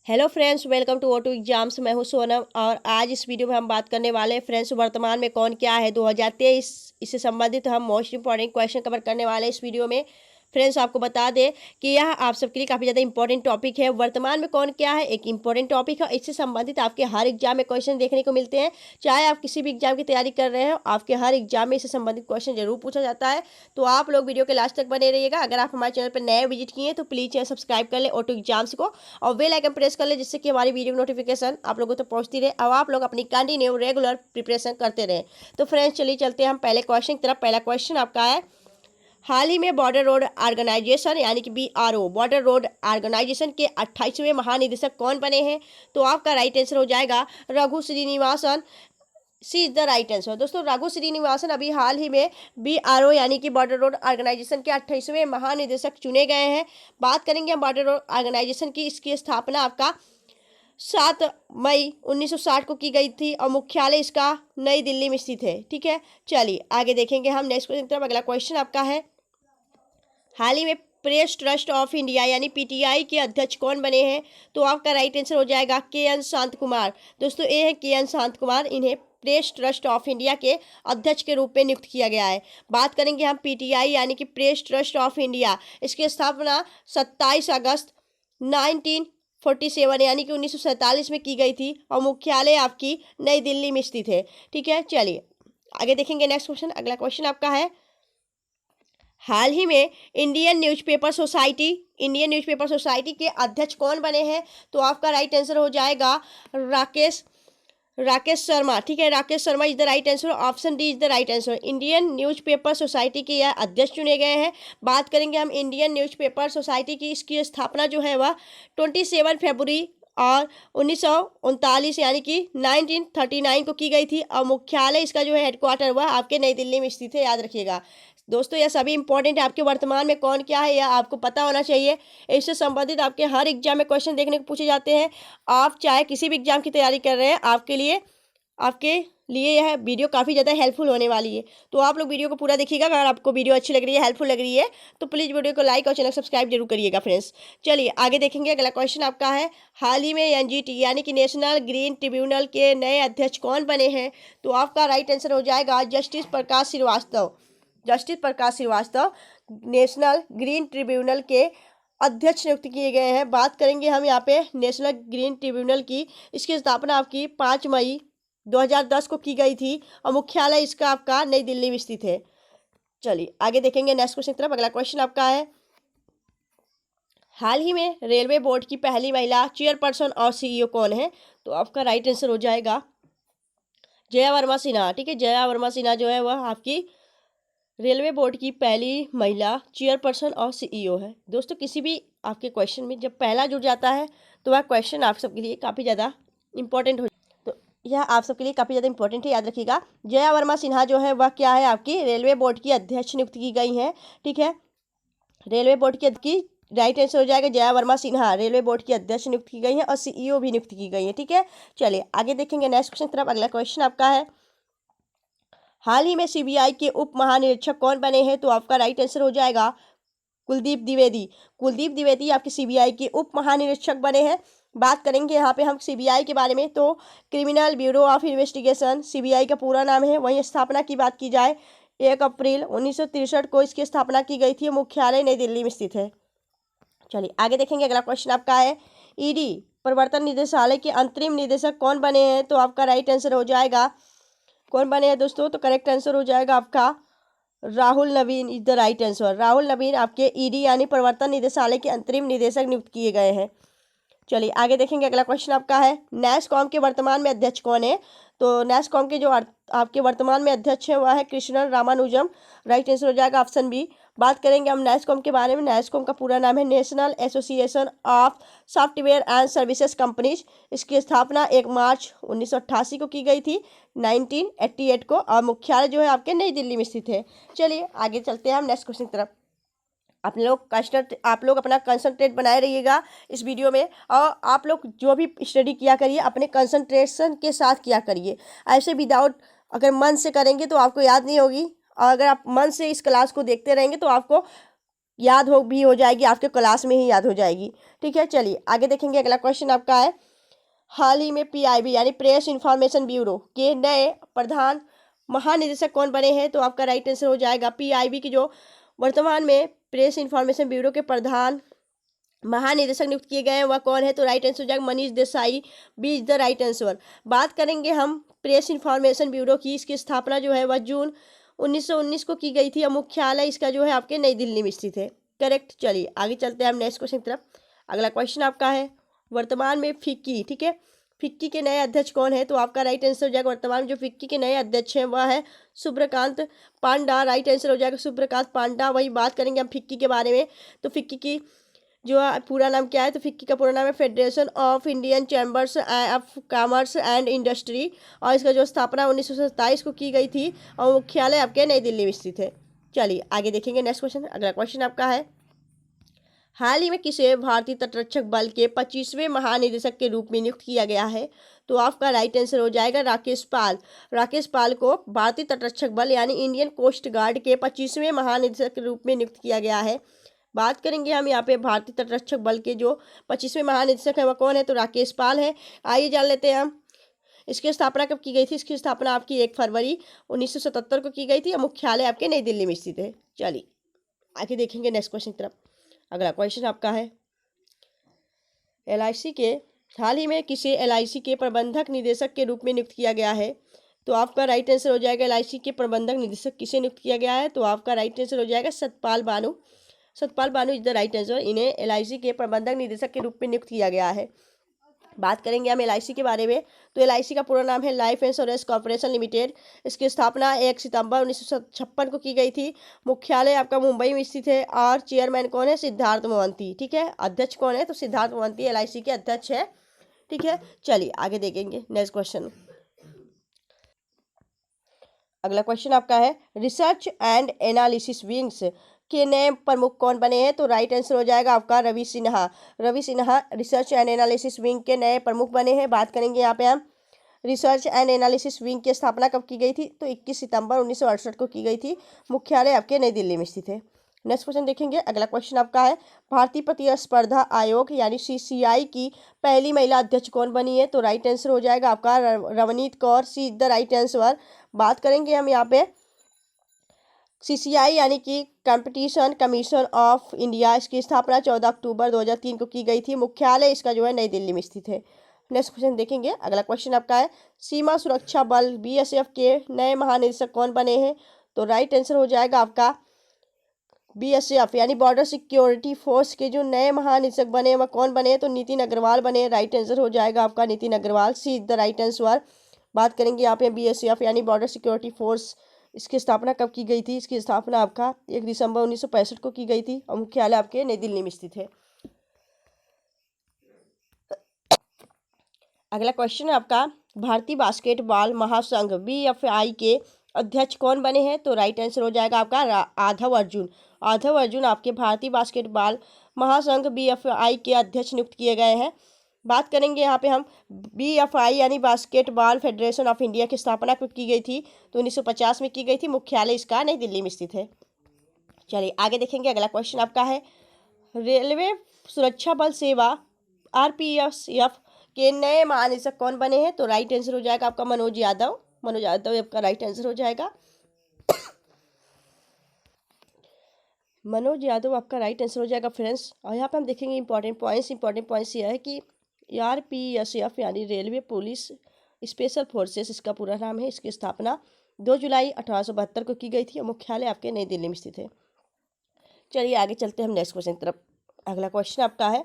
Hello friends, welcome to O2 exams. मैं हूं सोनम और आज इस वीडियो में हम बात करने वाले हैं फ्रेंड्स वर्तमान में कौन क्या है 2023। इससे संबंधित हम मोस्ट इंपॉर्टेंट क्वेश्चन कवर करने वाले हैं इस वीडियो में। फ्रेंड्स आपको बता दें कि यह आप सबके लिए काफ़ी ज़्यादा इंपॉर्टेंट टॉपिक है। वर्तमान में कौन क्या है एक इंपॉर्टेंट टॉपिक है। इससे संबंधित आपके हर एग्जाम में क्वेश्चन देखने को मिलते हैं। चाहे आप किसी भी एग्जाम की तैयारी कर रहे हो, आपके हर एग्जाम में इससे संबंधित क्वेश्चन जरूर पूछा जाता है। तो आप लोग वीडियो के लास्ट तक बने रहिएगा। अगर आप हमारे चैनल पर नए विजिट किए तो प्लीज़ चैनल सब्सक्राइब कर ले O2 एग्जाम्स को और बेल आइकन प्रेस कर ले, जिससे कि हमारी वीडियो नोटिफिकेशन आप लोगों तक पहुंचती रहे और आप लोग अपनी कंटिन्यू रेगुलर प्रिपरेशन करते रहें। तो फ्रेंड्स चलिए चलते हैं हम पहले क्वेश्चन की तरफ। पहला क्वेश्चन आपका है, हाल ही में बॉर्डर रोड ऑर्गेनाइजेशन यानी कि BRO बॉर्डर रोड ऑर्गेनाइजेशन के 28वें महानिदेशक कौन बने हैं? तो आपका राइट आंसर हो जाएगा रघु श्रीनिवासन। सी इज द राइट आंसर। दोस्तों रघु श्रीनिवासन अभी हाल ही में BRO यानी कि बॉर्डर रोड ऑर्गेनाइजेशन के 28वें महानिदेशक चुने गए हैं। बात करेंगे हम बॉर्डर रोड ऑर्गेनाइजेशन की। इसकी स्थापना आपका 7 मई 1960 को की गई थी और मुख्यालय इसका नई दिल्ली में स्थित है। ठीक है, चलिए आगे देखेंगे हम नेक्स्ट क्वेश्चन की तरफ। अगला क्वेश्चन आपका है, हाल ही में प्रेस ट्रस्ट ऑफ इंडिया यानी PTI के अध्यक्ष कौन बने हैं? तो आपका राइट आंसर हो जाएगा KN शांत कुमार। दोस्तों ये है KN शांत कुमार, इन्हें प्रेस ट्रस्ट ऑफ इंडिया के अध्यक्ष के रूप में नियुक्त किया गया है। बात करेंगे हम PTI यानी कि प्रेस ट्रस्ट ऑफ इंडिया। इसकी स्थापना 27 अगस्त 1947 यानी कि 1947 में की गई थी और मुख्यालय आपकी नई दिल्ली में स्थित है। ठीक है, चलिए आगे देखेंगे नेक्स्ट क्वेश्चन। अगला क्वेश्चन आपका है, हाल ही में इंडियन न्यूज़पेपर सोसाइटी के अध्यक्ष कौन बने हैं? तो आपका राइट आंसर हो जाएगा राकेश शर्मा। ठीक है, Rakesh Sharma is the right answer. Option D is the right answer. Indian newspaper society के यह अध्यक्ष चुने गए हैं। बात करेंगे हम इंडियन न्यूज़पेपर सोसाइटी की। इसकी स्थापना जो है वह 27 फरवरी और 1939 यानी कि 1939 को की गई थी और मुख्यालय इसका जो है हेडक्वार्टर वह आपके नई दिल्ली में स्थित है, याद रखिएगा। दोस्तों यह सभी इंपॉर्टेंट है। आपके वर्तमान में कौन क्या है यह आपको पता होना चाहिए। इससे संबंधित आपके हर एग्जाम में क्वेश्चन देखने को पूछे जाते हैं। आप चाहे किसी भी एग्जाम की तैयारी कर रहे हैं, आपके लिए यह वीडियो काफ़ी ज़्यादा हेल्पफुल होने वाली है। तो आप लोग वीडियो को पूरा देखिएगा। अगर आपको वीडियो अच्छी लग रही है, हेल्पफुल लग रही है तो प्लीज़ वीडियो को लाइक और चैनल सब्सक्राइब जरूर करिएगा फ्रेंड्स। चलिए आगे देखेंगे। अगला क्वेश्चन आपका है, हाल ही में NGT यानी कि नेशनल ग्रीन ट्रिब्यूनल के नए अध्यक्ष कौन बने हैं? तो आपका राइट आंसर हो जाएगा जस्टिस प्रकाश श्रीवास्तव नेशनल ग्रीन ट्रिब्यूनल के अध्यक्ष नियुक्त किए गए हैं। बात करेंगे हम यहाँ पे नेशनल ग्रीन ट्रिब्यूनल की। इसकी स्थापना आपकी 5 मई 2010 को की गई थी और मुख्यालय इसका आपका नई दिल्ली में स्थित है। चलिए आगे देखेंगे नेक्स्ट क्वेश्चन की तरफ। अगला क्वेश्चन आपका है, हाल ही में रेलवे बोर्ड की पहली महिला चेयरपर्सन और CEO कौन है? तो आपका राइट आंसर हो जाएगा जया वर्मा सिन्हा। ठीक है, जया वर्मा सिन्हा जो है वह आपकी रेलवे बोर्ड की पहली महिला चेयरपर्सन और CEO है। दोस्तों किसी भी आपके क्वेश्चन में जब पहला जुड़ जाता है तो वह क्वेश्चन आप सबके लिए काफ़ी ज़्यादा इंपॉर्टेंट हो, तो यह आप सबके लिए काफ़ी ज़्यादा इंपॉर्टेंट है, याद रखिएगा। जया वर्मा सिन्हा जो है वह क्या है, आपकी रेलवे बोर्ड की अध्यक्ष नियुक्त की गई हैं। ठीक है, रेलवे बोर्ड की राइट आंसर हो जाएगा जया वर्मा सिन्हा रेलवे बोर्ड की अध्यक्ष नियुक्त की गई हैं और CEO भी नियुक्त की गई है। ठीक है, चलिए आगे देखेंगे नेक्स्ट क्वेश्चन की तरफ। अगला क्वेश्चन आपका है, हाल ही में CBI के उप महानिरीक्षक कौन बने हैं? तो आपका राइट आंसर हो जाएगा कुलदीप द्विवेदी आपके CBI के उप महानिरीक्षक बने हैं। बात करेंगे यहाँ पे हम CBI के बारे में, तो criminal bureau of investigation CBI का पूरा नाम है। वहीं स्थापना की बात की जाए 1 अप्रैल 1963 को इसकी स्थापना की गई थी। मुख्यालय नई दिल्ली में स्थित है। चलिए आगे देखेंगे। अगला क्वेश्चन आपका है, ED प्रवर्तन निदेशालय के अंतरिम निदेशक कौन बने हैं? तो आपका राइट आंसर हो जाएगा कौन बने हैं दोस्तों? तो करेक्ट आंसर हो जाएगा आपका Rahul Naveen is the right answer. Rahul Naveen आपके ED यानी प्रवर्तन निदेशालय के अंतरिम निदेशक नियुक्त किए गए हैं। चलिए आगे देखेंगे। अगला क्वेश्चन आपका है, NASSCOM के वर्तमान में अध्यक्ष कौन है? तो NASSCOM के जो आपके वर्तमान में अध्यक्ष है वह है कृष्णन रामानुजम। राइट आंसर हो जाएगा ऑप्शन बी। बात करेंगे हम NASSCOM के बारे में। NASSCOM का पूरा नाम है national association of software and services companies. इसकी स्थापना 1 मार्च 1988 को की गई थी 1988 को और मुख्यालय जो है आपके नई दिल्ली में स्थित है। चलिए आगे चलते हैं हम नेक्स्ट क्वेश्चन की तरफ। आप लोग अपना कंसंट्रेट बनाए रहिएगा इस वीडियो में और आप लोग जो भी स्टडी किया करिए अपने कंसंट्रेशन के साथ किया करिए। ऐसे विदाउट अगर मन से करेंगे तो आपको याद नहीं होगी और अगर आप मन से इस क्लास को देखते रहेंगे तो आपको याद हो जाएगी, आपके क्लास में ही याद हो जाएगी। ठीक है, चलिए आगे देखेंगे। अगला क्वेश्चन आपका है, हाल ही में पीआईबी यानी प्रेस इंफॉर्मेशन ब्यूरो के नए प्रधान महानिदेशक कौन बने हैं? तो आपका राइट आंसर हो जाएगा पीआईबी की जो वर्तमान में प्रेस इंफॉर्मेशन ब्यूरो के प्रधान महानिदेशक नियुक्त किए गए हैं वह कौन है? तो राइट आंसर हो जाएगा Manish Desai, B is the right answer. बात करेंगे हम प्रेस इंफॉर्मेशन ब्यूरो की। इसकी स्थापना जो है वह जून 1919 को की गई थी और मुख्यालय इसका जो है आपके नई दिल्ली में स्थित है। करेक्ट। चलिए आगे चलते हैं हम नेक्स्ट क्वेश्चन की तरफ। अगला क्वेश्चन आपका है, वर्तमान में फिक्की, ठीक है, फिक्की के नए अध्यक्ष कौन है? तो आपका राइट आंसर हो जाएगा वर्तमान में जो फिक्की के नए अध्यक्ष हैं वह है सुब्रकांत पांडा। राइट आंसर हो जाएगा सुब्रकांत पांडा। वही बात करेंगे हम फिक्की के बारे में। तो फिक्की की जो पूरा नाम क्या है? तो फिक्की का पूरा नाम है federation of Indian chambers of commerce and industry और इसका जो स्थापना 1927 को की गई थी और मुख्यालय आपके नई दिल्ली में स्थित है। चलिए आगे देखेंगे नेक्स्ट क्वेश्चन। अगला क्वेश्चन आपका है, हाल ही में किसे भारतीय तटरक्षक बल के 25वें महानिदेशक के रूप में नियुक्त किया गया है? तो आपका राइट आंसर हो जाएगा राकेश पाल। राकेश पाल को भारतीय तटरक्षक बल यानी इंडियन कोस्ट गार्ड के 25वें महानिदेशक के रूप में नियुक्त किया गया है। बात करेंगे हम यहाँ पे भारतीय तटरक्षक बल के जो 25वें महानिदेशक है वह कौन है? तो राकेश पाल है। आइए जान लेते हैं हम इसकी स्थापना कब की गई थी। इसकी स्थापना आपकी 1 फरवरी 1977 को की गई थी और मुख्यालय आपके नई दिल्ली में स्थित है। चलिए आगे देखेंगे नेक्स्ट क्वेश्चन की तरफ। अगला क्वेश्चन आपका है, एलआईसी के हाल ही में किसे एलआईसी के प्रबंधक निदेशक के रूप में नियुक्त किया गया है? तो आपका राइट आंसर हो जाएगा एलआईसी के प्रबंधक निदेशक किसे नियुक्त किया गया है? तो आपका राइट आंसर हो जाएगा सतपाल बानू। सतपाल बानू इज द राइट आंसर। इन्हें एलआईसी के प्रबंधक निदेशक के रूप में नियुक्त किया गया है। बात करेंगे हम एलआईसी के बारे में। तो एलआईसी का पूरा नाम है लाइफ इंश्योरेंस कॉर्पोरेशन लिमिटेड। इसकी स्थापना 1 सितंबर 1956 को की गई थी। मुख्यालय आपका मुंबई में स्थित है और चेयरमैन कौन है? सिद्धार्थ मोहंती। ठीक है, अध्यक्ष कौन है? तो सिद्धार्थ मोहंती एलआईसी के अध्यक्ष है। ठीक है, चलिए आगे देखेंगे नेक्स्ट क्वेश्चन। अगला क्वेश्चन आपका है, रिसर्च एंड एनालिसिस विंग्स के नए प्रमुख कौन बने हैं? तो राइट आंसर हो जाएगा आपका Ravi Sinha. Ravi Sinha research and analysis wing के नए प्रमुख बने हैं। बात करेंगे यहाँ पे हम रिसर्च एंड एनालिसिस विंग की स्थापना कब की गई थी? तो 21 सितंबर 1968 को की गई थी। मुख्यालय आपके नई दिल्ली में स्थित है। नेक्स्ट क्वेश्चन देखेंगे। अगला क्वेश्चन आपका है, भारतीय प्रतिस्पर्धा आयोग यानी सीसीआई की पहली महिला अध्यक्ष कौन बनी है? तो राइट आंसर हो जाएगा आपका रवनीत कौर। सी इज द राइट आंसर। बात करेंगे हम यहाँ पे सीसीआई यानी कि कंपटीशन कमीशन ऑफ इंडिया। इसकी स्थापना 14 अक्टूबर 2003 को की गई थी। मुख्यालय इसका जो है नई दिल्ली में स्थित है। नेक्स्ट क्वेश्चन देखेंगे। अगला क्वेश्चन आपका है, सीमा सुरक्षा बल बीएसएफ के नए महानिदेशक कौन बने हैं? तो राइट आंसर हो जाएगा आपका बीएसएफ यानी बॉर्डर सिक्योरिटी फोर्स के जो नए महानिदेशक बने वह कौन बने? तो नितिन अग्रवाल बने। राइट आंसर हो जाएगा आपका नितिन अग्रवाल। सी इज द राइट आंसर। बात करेंगे यहाँ पे बीएसएफ यानी बॉर्डर सिक्योरिटी फोर्स, इसकी स्थापना कब की गई थी? इसकी स्थापना आपका 1 दिसंबर 1965 को की गई थी और मुख्यालय आपके नई दिल्ली में स्थित है। अगला क्वेश्चन आपका, भारतीय बास्केटबॉल महासंघ बीएफआई के अध्यक्ष कौन बने हैं? तो राइट आंसर हो जाएगा आपका आधव अर्जुन। आधव अर्जुन आपके भारतीय बास्केटबॉल महासंघ बीएफआई के अध्यक्ष नियुक्त किए गए हैं। बात करेंगे यहाँ पे हम बीएफआई यानी बास्केटबॉल फेडरेशन ऑफ इंडिया की स्थापना कब की गई थी? तो 1950 में की गई थी। मुख्यालय इसका नई दिल्ली में स्थित है। चलिए आगे देखेंगे। अगला क्वेश्चन आपका है, रेलवे सुरक्षा बल सेवा आरपीएफ के नए महानिदेशक कौन बने हैं? तो राइट आंसर हो जाएगा आपका मनोज यादव। मनोज यादव आपका राइट आंसर हो जाएगा। मनोज यादव आपका राइट आंसर हो जाएगा फ्रेंड्स। और यहाँ पे हम देखेंगे इंपॉर्टेंट पॉइंट्स ये है कि आरपीएफ यानी रेलवे पुलिस स्पेशल फोर्सेस इसका पूरा नाम है। इसकी स्थापना 2 जुलाई 1872 को की गई थी और मुख्यालय आपके नई दिल्ली में स्थित है। चलिए आगे चलते हैं हम नेक्स्ट क्वेश्चन की तरफ। अगला क्वेश्चन आपका है,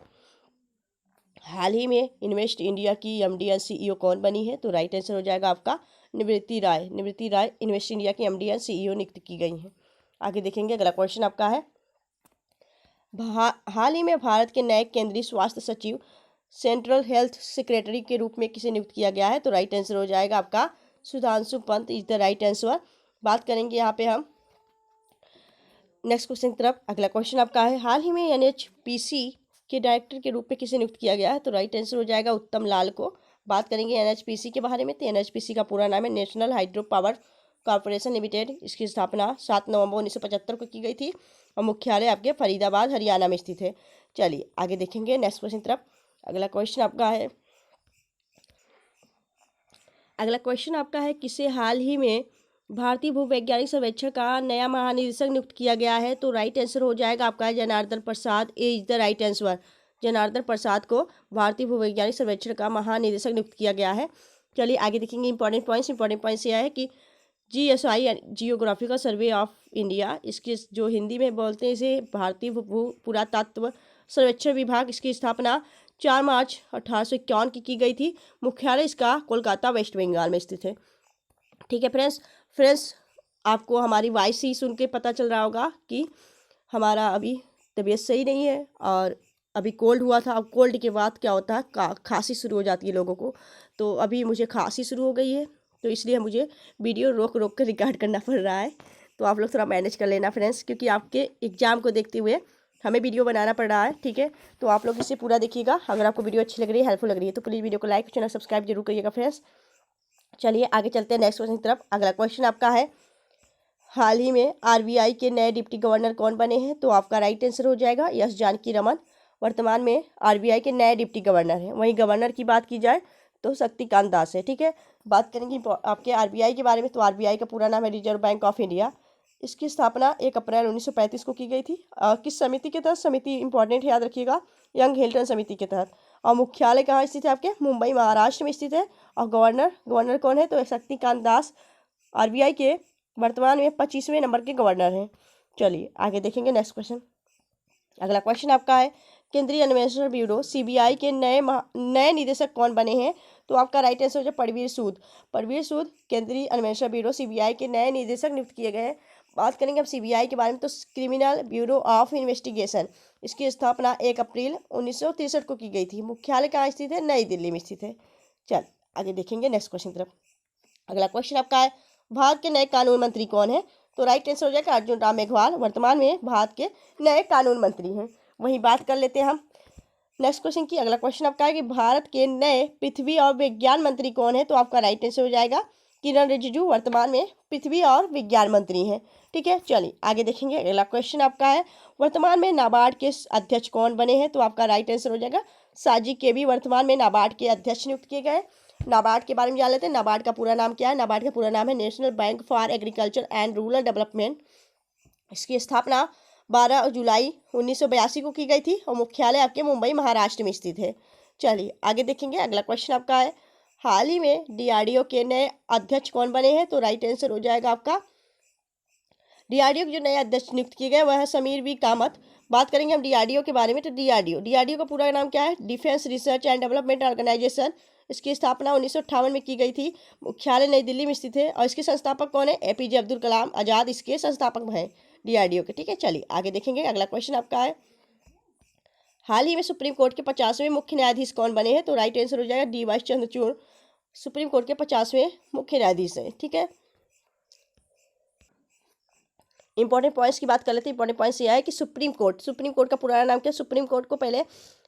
हाल ही में इन्वेस्ट इंडिया की एमडी एंड सीईओ कौन बनी है? तो राइट आंसर हो जाएगा आपका निवृत्ति राय। निवृत्ति राय इन्वेस्ट इंडिया की एमडी एंड सीईओ नियुक्त की गई हैं। आगे देखेंगे। अगला क्वेश्चन आपका है, हाल ही में भारत के नए केंद्रीय स्वास्थ्य सचिव सेंट्रल हेल्थ सेक्रेटरी के रूप में किसे नियुक्त किया गया है? तो राइट आंसर हो जाएगा आपका Sudhanshu Pant is the right answer. बात करेंगे यहाँ पे हम नेक्स्ट क्वेश्चन की तरफ। अगला क्वेश्चन आपका है, हाल ही में एनएचपीसी के डायरेक्टर के रूप में किसे नियुक्त किया गया है? तो राइट आंसर हो जाएगा उत्तम लाल को। बात करेंगे एनएचपीसी के बारे में। तो एनएचपीसी का पूरा नाम है national hydro power corporation limited. इसकी स्थापना 7 नवंबर 1975 को की गई थी। और मुख्यालय आपके फरीदाबाद हरियाणा में स्थित है। चलिए आगे देखेंगे नेक्स्ट क्वेश्चन तरफ। अगला क्वेश्चन आपका है किसे हाल ही में भारतीय भूवैज्ञानिक सर्वेक्षण का नया महानिदेशक नियुक्त किया गया है? तो राइट आंसर हो जाएगा आपका Janardan Prasad. A is the right answer. Janardan Prasad को भारतीय भूवैज्ञानिक सर्वेक्षण का महानिदेशक नियुक्त किया गया है। चलिए आगे देखेंगे इंपॉर्टेंट पॉइंट्स यह है कि GSI geographical survey of India, इसके जो हिंदी में बोलते हैं इसे भारतीय पुरातत्व सर्वेक्षण विभाग, इसकी स्थापना 4 मार्च 1851 की गई थी। मुख्यालय इसका कोलकाता वेस्ट बंगाल में स्थित है। ठीक है फ्रेंड्स आपको हमारी वॉइस ही सुन के पता चल रहा होगा कि हमारा अभी तबीयत सही नहीं है और अभी कोल्ड हुआ था। अब कोल्ड के बाद क्या होता है, खांसी शुरू हो जाती है लोगों को। तो अभी मुझे खांसी शुरू हो गई है, तो इसलिए मुझे वीडियो रोक रोक कर रिकॉर्ड करना पड़ रहा है। तो आप लोग थोड़ा मैनेज कर लेना फ्रेंड्स, क्योंकि आपके एग्जाम को देखते हुए हमें वीडियो बनाना पड़ रहा है। ठीक है, तो आप लोग इसे पूरा देखिएगा। अगर आपको वीडियो अच्छी लग रही है, हेल्पफुल लग रही है, तो प्लीज़ वीडियो को लाइक, चैनल सब्सक्राइब जरूर करिएगा फ्रेंड्स। चलिए आगे चलते हैं नेक्स्ट क्वेश्चन की तरफ। अगला क्वेश्चन आपका है हाल ही में RBI के नए डिप्टी गवर्नर कौन बने हैं? तो आपका राइट आंसर हो जाएगा एस जानकी रमन। वर्तमान में RBI के नए डिप्टी गवर्नर हैं। वहीं गवर्नर की बात की जाए तो शक्तिकांत दास है। ठीक है, बात करेंगे आपके RBI के बारे में। तो RBI का पूरा नाम है रिजर्व बैंक ऑफ इंडिया। इसकी स्थापना 1 अप्रैल 1935 को की गई थी। किस समिति के तहत? समिति इंपॉर्टेंट याद रखिएगा, यंग हिल्टन समिति के तहत। और मुख्यालय कहाँ स्थित है? आपके मुंबई महाराष्ट्र में स्थित है। और गवर्नर कौन है? तो शक्तिकांत दास RBI के वर्तमान में 25वें नंबर के गवर्नर हैं। चलिए आगे देखेंगे नेक्स्ट क्वेश्चन। अगला क्वेश्चन आपका है केंद्रीय अन्वेषण ब्यूरो CBI के नए निदेशक कौन बने हैं? तो आपका राइट आंसर हो जाए परवीर सूद केंद्रीय अन्वेषण ब्यूरो CBI के नए निदेशक नियुक्त किए गए हैं। बात करेंगे अब CBI के बारे में। तो क्रिमिनल ब्यूरो ऑफ इन्वेस्टिगेशन, इसकी स्थापना 1 अप्रैल 1963 को की गई थी। मुख्यालय कहाँ स्थित है? नई दिल्ली में स्थित है। चल आगे देखेंगे नेक्स्ट क्वेश्चन की तरफ। अगला क्वेश्चन आपका है भारत के नए कानून मंत्री कौन है? तो राइट आंसर हो जाएगा अर्जुन राम मेघवाल। वर्तमान में भारत के नए कानून मंत्री हैं। वहीं बात कर लेते हैं हम नेक्स्ट क्वेश्चन की। अगला क्वेश्चन आपका है कि भारत के नए पृथ्वी और विज्ञान मंत्री कौन है? तो आपका राइट आंसर हो जाएगा किरण रिजिजू। वर्तमान में पृथ्वी और विज्ञान मंत्री हैं। ठीक है, चलिए आगे देखेंगे। अगला क्वेश्चन आपका है वर्तमान में नाबार्ड के अध्यक्ष कौन बने हैं? तो आपका राइट आंसर हो जाएगा साजी केबी। वर्तमान में नाबार्ड के अध्यक्ष नियुक्त किए गए। नाबार्ड के बारे में जान लेते हैं। नाबार्ड का पूरा नाम क्या है? नाबार्ड का पूरा नाम है national bank for agriculture and rural development. इसकी स्थापना 12 जुलाई 1982 को की गई थी और मुख्यालय आपके मुंबई महाराष्ट्र में स्थित है। चलिए आगे देखेंगे। अगला क्वेश्चन आपका है हाल ही में DRDO के नए अध्यक्ष कौन बने हैं? तो राइट आंसर हो जाएगा आपका DRDO के जो नए अध्यक्छ नियुक्त किए गए वह है समीर V कामत। बात करेंगे हम DRDO के बारे में। तो DRDO का पूरा नाम क्या है? Defence research and development organisation. इसकी स्थापना 1958 में की गई थी। मुख्यालय नई दिल्ली में स्थित है। और इसके संस्थापक कौन है? APJ अब्दुल कलाम आज़ाद इसके संस्थापक हैं DRDO के। ठीक है, चलिए आगे देखेंगे। अगला क्वेश्चन आपका है हाल ही में सुप्रीम कोर्ट के 50वें मुख्य न्यायाधीश कौन बने हैं? तो राइट आंसर हो जाएगा DY चंद्रचूड़। सुप्रीम कोर्ट के 50वें मुख्य न्यायाधीश हैं। ठीक है, इंपॉर्टेंट पॉइंट्स की बात कर लेते हैं। इंपॉर्टेंट पॉइंट्स यह है कि सुप्रीम कोर्ट का पुराना नाम क्या है? सुप्रीम कोर्ट को पहले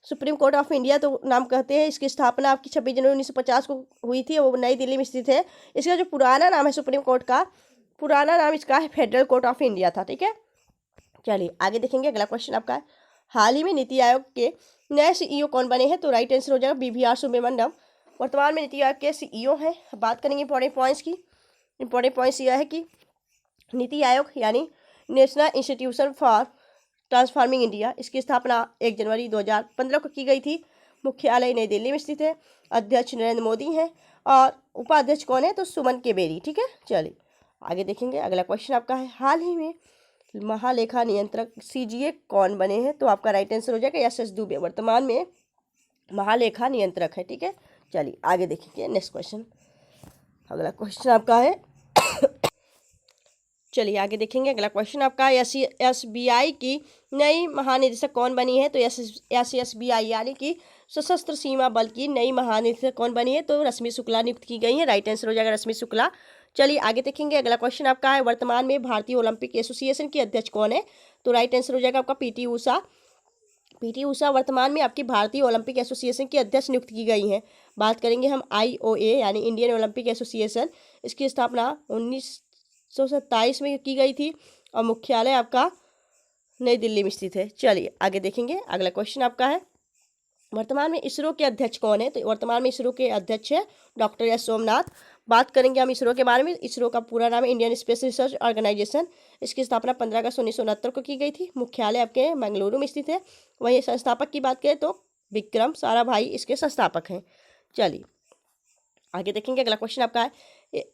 सुप्रीम कोर्ट ऑफ इंडिया तो नाम कहते हैं। इसकी स्थापना आपकी 26 जनवरी 1950 को हुई थी। वो नई दिल्ली में स्थित है। इसका जो पुराना नाम है सुप्रीम कोर्ट का, पुराना नाम इसका है फेडरल कोर्ट ऑफ इंडिया था। ठीक है, चलिए आगे देखेंगे। अगला क्वेश्चन आपका है हाल ही में नीति आयोग के नए CEO कौन बने हैं? तो राइट आंसर हो जाएगा BVR सुब्रमण्यम। वर्तमान में नीति आयोग के CEO हैं। बात करेंगे इंपॉर्टेंट पॉइंट्स की। इंपॉर्टेंट पॉइंट्स यह है कि नीति आयोग यानी national institution for transforming India, इसकी स्थापना 1 जनवरी 2015 को की गई थी। मुख्यालय नई दिल्ली में स्थित है। अध्यक्ष नरेंद्र मोदी हैं और उपाध्यक्ष कौन है? तो सुमन केबेरी। ठीक है, चलिए आगे देखेंगे। अगला क्वेश्चन आपका है हाल ही में महालेखा नियंत्रक CGA कौन बने हैं? तो आपका राइट आंसर हो जाएगा SS दुबे। वर्तमान में महालेखा नियंत्रक है। ठीक है, चलिए आगे देखेंगे नेक्स्ट क्वेश्चन। अगला क्वेश्चन आपका है चलिए आगे देखेंगे। अगला क्वेश्चन आपका SBI की नई महानिदेशक कौन बनी है? तो SBI यानी कि सशस्त्र सीमा बल की नई महानिदेशक कौन बनी है? तो रश्मि शुक्ला नियुक्त की गई है। राइट आंसर हो जाएगा रश्मि शुक्ला। चलिए आगे देखेंगे। अगला क्वेश्चन आपका है वर्तमान में भारतीय ओलंपिक एसोसिएशन की अध्यक्ष कौन है? तो राइट आंसर हो जाएगा आपका PT ऊषा वर्तमान में आपकी भारतीय ओलंपिक एसोसिएशन की अध्यक्ष नियुक्त की गई हैं। बात करेंगे हम IOA यानी इंडियन ओलंपिक एसोसिएशन। इसकी स्थापना 1927 में की गई थी और मुख्यालय आपका नई दिल्ली में स्थित है। चलिए आगे देखेंगे, अगला क्वेश्चन आपका है, वर्तमान में इसरो के अध्यक्ष कौन है? तो वर्तमान में इसरो के अध्यक्ष है डॉक्टर एस सोमनाथ। बात करेंगे हम इसरो के बारे में। इसरो का पूरा नाम है इंडियन स्पेस रिसर्च ऑर्गेनाइजेशन। इसकी स्थापना 15 अगस्त 1969 को की गई थी। मुख्यालय आपके मंगलुरु में स्थित है। वहीं संस्थापक की बात करें तो विक्रम साराभाई इसके संस्थापक हैं। चलिए आगे देखेंगे, अगला क्वेश्चन आपका है,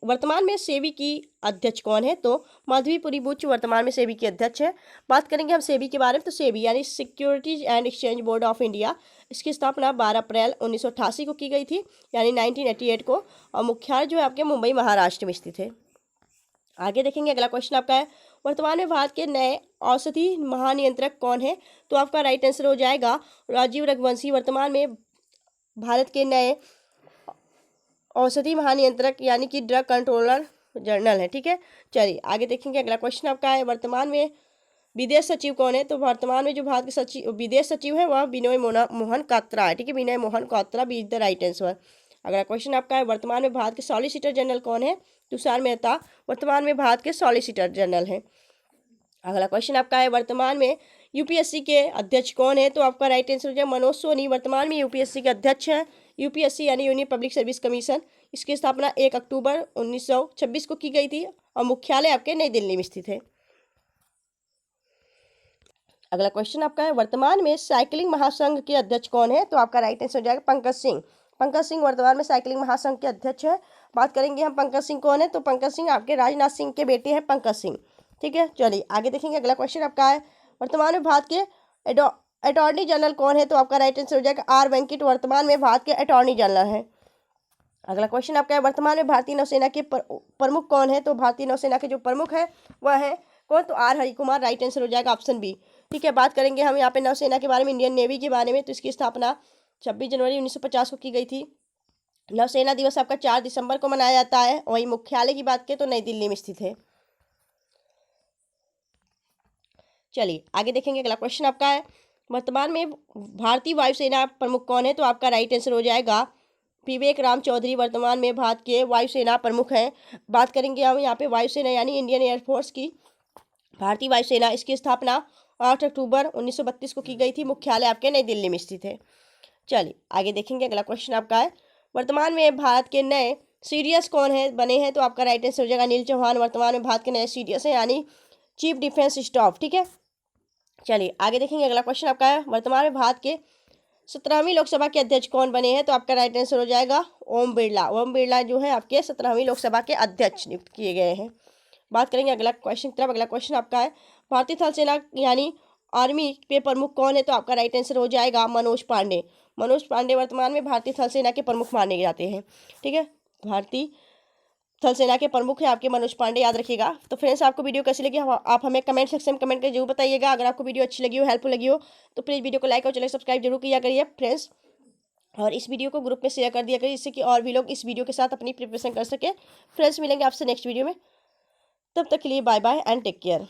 वर्तमान में सेबी की अध्यक्ष कौन है? तो माधवीपुरी बुच वर्तमान में सेबी की अध्यक्ष है। बात करेंगे हम सेबी के बारे में। तो सेबी यानी securities and exchange board of India, इसकी स्थापना 12 अप्रैल 1988 को की गई थी, यानी 1988 को। और मुख्यालय जो है आपके मुंबई महाराष्ट्र में स्थित है। आगे देखेंगे, अगला क्वेश्चन आपका है, वर्तमान में भारत के नए औषधि महानियंत्रक कौन है? तो आपका राइट आंसर हो जाएगा राजीव रघुवंशी। वर्तमान में भारत के नए औषधि महानियंत्रक यानी कि ड्रग कंट्रोलर जनरल है। ठीक है, चलिए आगे देखेंगे, अगला क्वेश्चन आपका है, वर्तमान में विदेश सचिव कौन है? तो वर्तमान में जो भारत के सचिव विदेश सचिव है वह विनय मोहन क्वात्रा है। ठीक है, Vinay Mohan Kwatra B is the right answer. अगला क्वेश्चन आपका है, वर्तमान में भारत के सॉलिसिटर जनरल कौन है? तुषार मेहता वर्तमान में भारत के सॉलिसिटर जनरल हैं। अगला क्वेश्चन आपका है, वर्तमान में यूपीएससी के अध्यक्ष कौन है? तो आपका राइट आंसर हो जाए मनोज सोनी। वर्तमान में यूपीएससी के अध्यक्ष हैं। यूपीएससी यानी यूनियन पब्लिक सर्विस कमीशन, इसकी स्थापना 1 अक्टूबर 1926 को की गई थी और मुख्यालय आपके नई दिल्ली में स्थित है। अगला क्वेश्चन आपका है, वर्तमान में साइकिलिंग महासंघ के अध्यक्ष कौन है? तो आपका राइट आंसर हो जाएगा पंकज सिंह। पंकज सिंह वर्तमान में साइकिलिंग महासंघ के अध्यक्ष है। बात करेंगे हम पंकज सिंह कौन है? तो पंकज सिंह आपके राजनाथ सिंह के बेटे हैं पंकज सिंह। ठीक है, चलिए आगे देखेंगे, अगला क्वेश्चन आपका है, वर्तमान में भारत के अटॉर्नी जनरल कौन है? तो आपका राइट आंसर हो जाएगा आर वेंकट। वर्तमान में भारत के अटॉर्नी जनरल हैं। अगला क्वेश्चन आपका है, वर्तमान में भारतीय नौसेना के प्रमुख कौन है? तो भारतीय नौसेना के जो प्रमुख है वह है कौन? तो आर हरिकुमार। राइट आंसर हो जाएगा ऑप्शन बी। ठीक है, बात करेंगे हम यहाँ पे नौसेना के बारे में, इंडियन नेवी के बारे में। तो इसकी स्थापना 26 जनवरी 1950 को की गई थी। नौसेना दिवस आपका 4 दिसंबर को मनाया जाता है। वहीं मुख्यालय की बात करें तो नई दिल्ली में स्थित है। चलिए आगे देखेंगे, अगला क्वेश्चन आपका है, वर्तमान में भारतीय वायुसेना प्रमुख कौन है? तो आपका राइट आंसर हो जाएगा विवेक राम चौधरी। वर्तमान में भारत के वायुसेना प्रमुख हैं। बात करेंगे हम यहाँ पे वायुसेना यानी इंडियन एयरफोर्स की, भारतीय वायुसेना, इसकी स्थापना 8 अक्टूबर 1932 को की गई थी। मुख्यालय आपके नई दिल्ली में स्थित है। चलिए आगे देखेंगे, अगला क्वेश्चन आपका है, वर्तमान में भारत के नए सीडीएस कौन है बने हैं? तो आपका राइट आंसर हो जाएगा अनिल चौहान। वर्तमान में भारत के नए सीडीएस हैं यानी चीफ डिफेंस स्टाफ। ठीक है, चलिए आगे देखेंगे, अगला क्वेश्चन आपका है, वर्तमान में भारत के 17वीं लोकसभा के अध्यक्ष कौन बने हैं? तो आपका राइट आंसर हो जाएगा ओम बिरला। ओम बिरला जो है आपके 17वीं लोकसभा के अध्यक्ष नियुक्त किए गए हैं। बात करेंगे अगला क्वेश्चन की तरफ। अगला क्वेश्चन आपका है, भारतीय थल सेना यानी आर्मी पे प्रमुख कौन है? तो आपका राइट आंसर हो जाएगा मनोज पांडे। मनोज पांडे वर्तमान में भारतीय थल सेना के प्रमुख माने जाते हैं। ठीक है, भारतीय थल सेना के प्रमुख है आपके मनोज पांडे, याद रखिएगा। तो फ्रेंड्स, आपको वीडियो कैसी लगी आप हमें कमेंट सेक्शन में कमेंट करके जरूर बताइएगा। अगर आपको वीडियो अच्छी लगी हो, हेल्पफुल लगी हो, तो प्लीज़ वीडियो को लाइक और चैनल सब्सक्राइब जरूर किया करिए फ्रेंड्स। और इस वीडियो को ग्रुप में शेयर कर दिया करिए, जिससे कि और भी लोग इस वीडियो के साथ अपनी प्रिपरेशन कर सके। फ्रेंड्स, मिलेंगे आपसे नेक्स्ट वीडियो में, तब तक के लिए bye bye and take care.